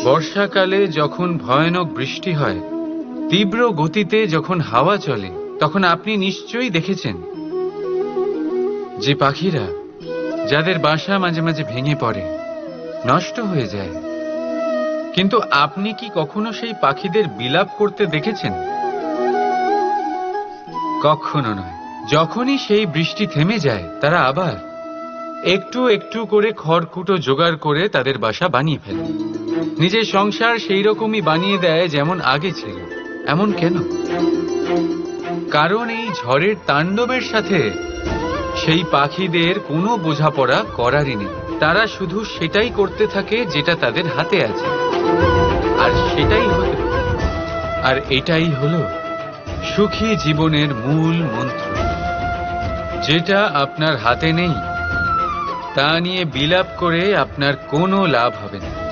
বর্ষাকালে যখন ভয়ানক বৃষ্টি হয়, তীব্র গতিতে যখন হাওয়া চলে, তখন আপনি নিশ্চয়ই দেখেছেন যে পাখিরা যাদের বাসা মাঝে মাঝে ভেঙে পড়ে, নষ্ট হয়ে যায়। কিন্তু আপনি কি কখনো সেই পাখিদের বিলাপ করতে দেখেছেন? কখনো নয়। যখনই সেই বৃষ্টি থেমে যায়, তারা আবার একটু একটু করে খড়কুটো জোগাড় করে তাদের বাসা বানিয়ে ফেলে। নিজের সংসার সেই রকমই বানিয়ে দেয় যেমন আগে ছিল। এমন কেন? কারণ এই ঝড়ের তাণ্ডবের সাথে সেই পাখিদের কোনো বোঝাপড়া করারই নেই। তারা শুধু সেটাই করতে থাকে যেটা তাদের হাতে আছে, আর এটাই হলো সুখী জীবনের মূল মন্ত্র। যেটা আপনার হাতে নেই তা নিয়ে বিলাপ করে আপনার কোনো লাভ হবে না।